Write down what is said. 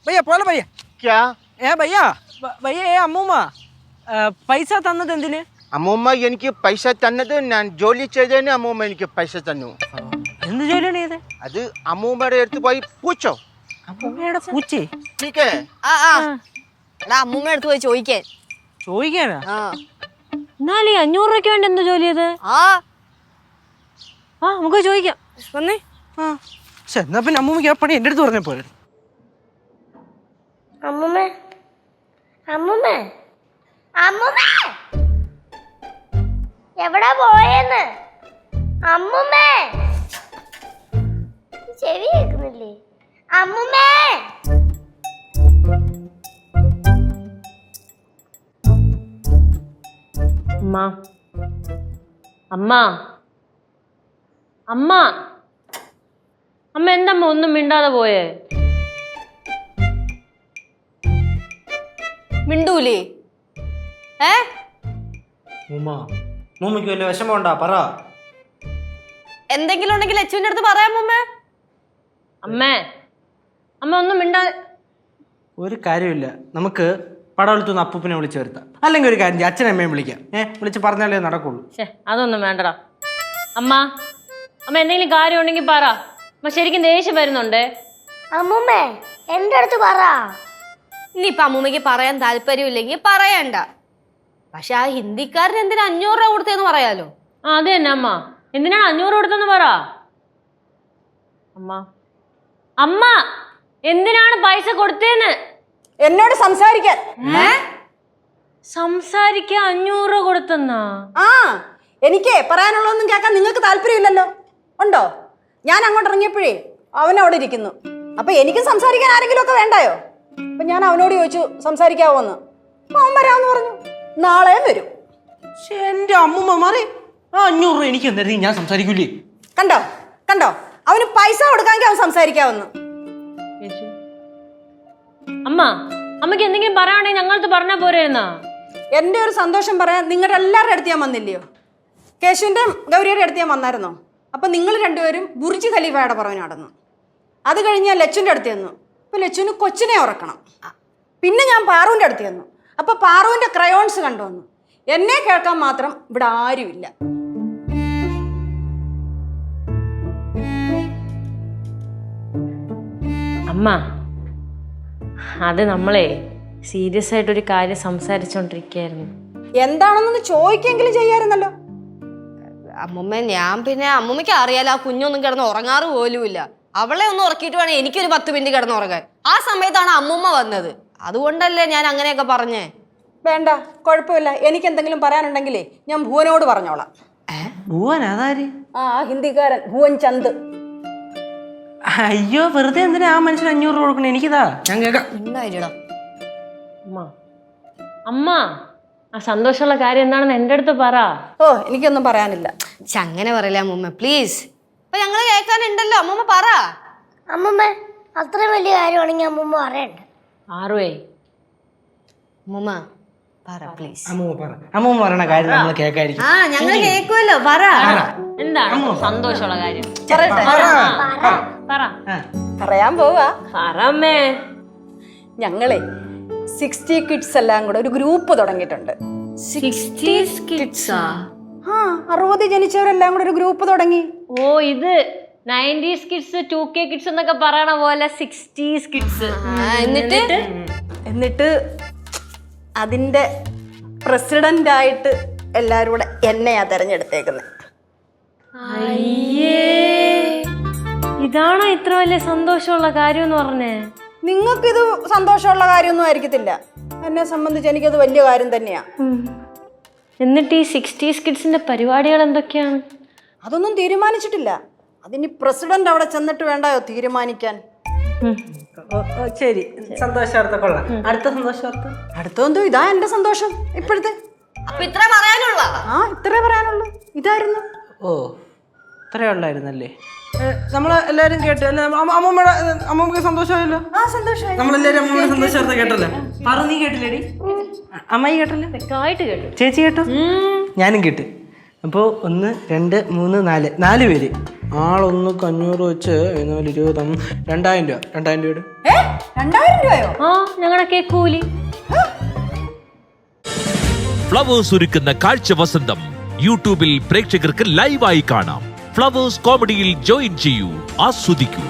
भैया बोलो भैया क्या भैया भैया അമ്മൂമ്മ പൈസ തന്നത് എന്തിന്? അമ്മൂമ്മ എനിക്ക് പൈസ തന്നത് ഞാൻ ജോലി ചെയ്തതിന് അമ്മൂമ്മ എനിക്ക് പൈസ തന്നു. എന്ത് ജോലിയാണ് ചെയ്തത്? അത് അമ്മൂമ്മയുടെ അടുത്ത് പോയി പൂച്ചോ. അമ്മൂമ്മയുടെ പൂച്ചേ? അമ്മൂമ്മ അടുത്ത് പോയി ചോദിക്കാനാ? എന്നാലും 500 രൂപയ്ക്ക് വേണ്ടി എന്താ ജോലി ചെയ്ത്? നമുക്ക് ചോദിക്കാം. വന്നേ. എന്നാ പിന്നെ അമ്മൂമ്മക്ക് ആ പണി എന്റെ അടുത്ത് പറഞ്ഞ പോലെ. അമ്മൂമ്മേ അമ്മൂമ്മേ അമ്മൂമ്മേ എവിടാ പോയെന്ന്? അമ്മൂമ്മേ ചെവി കേൾക്കുന്നില്ലേ? അമ്മൂമ്മേ അമ്മ അമ്മ അമ്മ അമ്മ എന്തമ്മ ഒന്നും മിണ്ടാതെ പോയേ? മിണ്ടൂലേ? മൂമ്മയ്ക്ക് വല്ല വിഷമമുണ്ടാ? പറ. എന്തെങ്കിലും ഉണ്ടെങ്കിൽ ലച്ചുവിന്റെ അടുത്ത് പറയാം അമ്മേ. അമ്മേ അമ്മ ഒന്നും മിണ്ടാതെ. ഒരു കാര്യമില്ല, നമുക്ക് പടവലത്തുനിന്ന് അപ്പൂപ്പിനെ വിളിച്ചു വരുത്താം. അല്ലെങ്കിൽ ഒരു കാര്യം അച്ഛനെ അമ്മയും വിളിക്കാം. വിളിച്ച് പറഞ്ഞാലേ നടക്കുള്ളൂ. അതൊന്നും വേണ്ടടാ. അമ്മ അമ്മ എന്തെങ്കിലും കാര്യം ഉണ്ടെങ്കിൽ പറ. അമ്മ ശരിക്കും ദേഷ്യം വരുന്നുണ്ടേ. അമ്മൂമ്മേ എന്റെ അടുത്ത് പറ. ഇനിയിപ്പൊ അമ്മൂമ്മക്ക് പറയാൻ താല്പര്യമില്ലെങ്കിൽ പറയണ്ട. പക്ഷെ ആ ഹിന്ദിക്കാരൻ എന്തിനാ 500 രൂപ കൊടുത്തേന്ന് പറയാലോ. അത് തന്നെ അമ്മ, എന്തിനാണ് 500 കൊടുത്തെന്ന് പറ. അമ്മ അമ്മ എന്തിനാണ് പൈസ കൊടുത്തേന്ന്? എന്നോട് സംസാരിക്കാൻ. സംസാരിക്കാൻ 500 രൂപ കൊടുത്തെന്നാ? എനിക്ക് പറയാനുള്ളതൊന്നും കേൾക്കാൻ നിങ്ങൾക്ക് താല്പര്യമില്ലല്ലോ. ഉണ്ടോ? ഞാൻ അങ്ങോട്ട് ഇറങ്ങിയപ്പോഴേ അവൻ അവിടെ ഇരിക്കുന്നു. അപ്പൊ എനിക്ക് സംസാരിക്കാൻ ആരെങ്കിലും ഒക്കെ വേണ്ടായോ? അപ്പൊ ഞാൻ അവനോട് ചോദിച്ചു സംസാരിക്കാവോന്ന്. അവൻ വരാമെന്ന് പറഞ്ഞു. നാളെ വരും. എന്റെ അമ്മൂമ്മ മാറി 500 രൂപ എനിക്ക് എന്തായാലും ഞാൻ സംസാരിക്കൂലേ? കണ്ടോ കണ്ടോ, അവന് പൈസ കൊടുക്കാമെങ്കിൽ അവൻ സംസാരിക്കാവുന്നു. അമ്മ അമ്മക്ക് എന്തെങ്കിലും പറയാണെങ്കിൽ ഞങ്ങളടുത്ത് പറഞ്ഞാ പോരെന്നാ. എൻ്റെ ഒരു സന്തോഷം പറയാൻ നിങ്ങളുടെ എല്ലാവരുടെ അടുത്ത് ഞാൻ വന്നില്ലയോ? കേശുവിൻ്റെ ഗൗരിയുടെ അടുത്ത് ഞാൻ വന്നായിരുന്നോ? അപ്പം നിങ്ങൾ രണ്ടുപേരും ബുർജ് ഖലീഫയുടെ പുറമെ നടന്നു. അത് കഴിഞ്ഞ് ഞാൻ ലച്ചുവിൻ്റെ അടുത്ത് ചെന്നു. അപ്പോൾ ലച്ചുവിന് കൊച്ചിനെ ഉറക്കണം. പിന്നെ ഞാൻ പാറുവിൻ്റെ അടുത്ത് ചെന്നു. അപ്പോൾ പാറുവിൻ്റെ ക്രയോൺസ് കണ്ടുവന്നു. എന്നെ കേൾക്കാൻ മാത്രം ഇവിടെ ആരുമില്ല. അമ്മ അത് നമ്മളെ സീരിയസ് ആയിട്ടൊരു കാര്യം സംസാരിച്ചോണ്ടിരിക്കുകയായിരുന്നു. എന്താണെന്നൊന്ന് ചോദിക്കെങ്കിലും ചെയ്യാറുന്നല്ലോ. അമ്മൂമ്മ ഞാൻ പിന്നെ അമ്മൂമ്മയ്ക്ക് അറിയാലോ ആ കുഞ്ഞൊന്നും കിടന്ന് ഉറങ്ങാറ് പോലുമില്ല. അവളെ ഒന്ന് ഉറക്കിയിട്ട് വേണേ എനിക്കൊരു 10 മിനിറ്റ് കിടന്ന് ഉറങ്ങാൻ. ആ സമയത്താണ് അമ്മൂമ്മ വന്നത്. അതുകൊണ്ടല്ലേ ഞാൻ അങ്ങനെയൊക്കെ പറഞ്ഞേ. വേണ്ട, കുഴപ്പമില്ല. എനിക്ക് എന്തെങ്കിലും പറയാനുണ്ടെങ്കിലേ ഞാൻ ഭുവനോട് പറഞ്ഞോളാം. ഭുവൻ അതാര്? ഹിന്ദിക്കാരൻ ഭുവൻ ചന്ദ്. അയ്യോ, വെറുതെ എന്തിനാ ആ മനുഷ്യന് 500 രൂപ കൊടുക്കണേ? എനിക്കിതാ, ഞാൻ കേൾക്കാം. അമ്മ അമ്മ ആ സന്തോഷമുള്ള കാര്യം എന്താണെന്ന് എൻ്റെ അടുത്ത് പറ. എനിക്കൊന്നും പറയാനില്ല. അങ്ങനെ പറയില്ല അമ്മൂമ്മ, പ്ലീസ്. അപ്പൊ ഞങ്ങള് കേൾക്കാനുണ്ടല്ലോ. അമ്മൂമ്മ പറ. അമ്മൂമ്മ അത്രയും വലിയ കാര്യമാണെങ്കിൽ അമ്മൂമ്മ പറയണ്ട. ആറുവേ അമ്മൂമ്മ പറ പ്ലീസ്. അമ്മൂമ്മ പറയണ കാര്യം നമ്മൾ കേൾക്കായിരിക്കും. ഞങ്ങൾ കേൾക്കുമല്ലോ. പറ. എന്താണ് സന്തോഷമുള്ള കാര്യം? പറയാൻ പോവാ. പറമ്മേ. ഞങ്ങളെ 60 കിഡ്സ് എല്ലാം കൂടെ ഒരു ഗ്രൂപ്പ് തുടങ്ങിയിട്ടുണ്ട്. 60 ജനിച്ചവരെല്ലാം കൂടെ ഒരു ഗ്രൂപ്പ് തുടങ്ങി. ഓ, ഇത് 90s കിഡ്സ് 2K കിഡ്സ് എന്നൊക്കെ പറയണ പോലെ 60s കിഡ്സ്. എന്നിട്ട് അതിന്റെ പ്രസിഡന്റ് ആയിട്ട് എല്ലാരും കൂടെ എന്നെയാ തെരഞ്ഞെടുത്തേക്കുന്നത്. ഇതാണോ ഇത്ര വലിയ സന്തോഷമുള്ള കാര്യം എന്ന് പറഞ്ഞേ? നിങ്ങൾക്കിത് സന്തോഷമുള്ള കാര്യമൊന്നും ആയിരിക്കത്തില്ല. എന്നെ സംബന്ധിച്ച് എനിക്കത് വലിയ കാര്യം തന്നെയാ. എന്നിട്ട് ഈ 60s കിഡ്സിന്റെ പരിപാടികൾ എന്തൊക്കെയാണ്? അതൊന്നും തീരുമാനിച്ചിട്ടില്ല. അതിന് പ്രസിഡന്റ് അവിടെ ചെന്നിട്ട് വേണ്ടായോ തീരുമാനിക്കാൻ. ശരി, സന്തോഷാർത്ഥ കൊള്ളാം. അടുത്ത സന്തോഷാർത്ഥ അടുത്തെന്തോ ഇതാ എന്റെ സന്തോഷം ഇപ്പോഴത്തെ. ഇത്രേ പറയാനുള്ളൂ. ഇത്രേ പറയാനുള്ളൂ. ഇതായിരുന്നു. ഓ, ഇത്രേ ഉള്ളായിരുന്നല്ലേ? നമ്മള് എല്ലാരും കേട്ടു. അമ്മൂമ്മക്ക് സന്തോഷമായല്ലോ. നമ്മളെല്ലാരും അമ്മൂമ്മയുടെ സന്തോഷാർത്ഥ കേട്ടല്ലോ. പറ, നീ കേട്ടില്ലേടി? അമ്മായി കേട്ടല്ലേ? കേട്ടു. ചേച്ചി കേട്ടോ? ഞാനും കേട്ട്. അപ്പോൾ 1 2 3 4 4 പേര് ആളൊന്നുക്ക് 500 വെച്ച് 20 2000 രൂപ 2000 രൂപയുടെ 2000 രൂപയോ? ആ ഞങ്ങളുടെ കേക്ക് കൂലി. ഫ്ലവേഴ്സ് ഒരുക്കുന്ന കാഴ്ച വസന്തം യൂട്യൂബിൽ പ്രേക്ഷകർക്ക് ലൈവായി കാണാം. ഫ്ലവേഴ്സ് കോമഡിയിൽ ജോയിൻ ചെയ്യൂ, ആസ്വദിക്കൂ.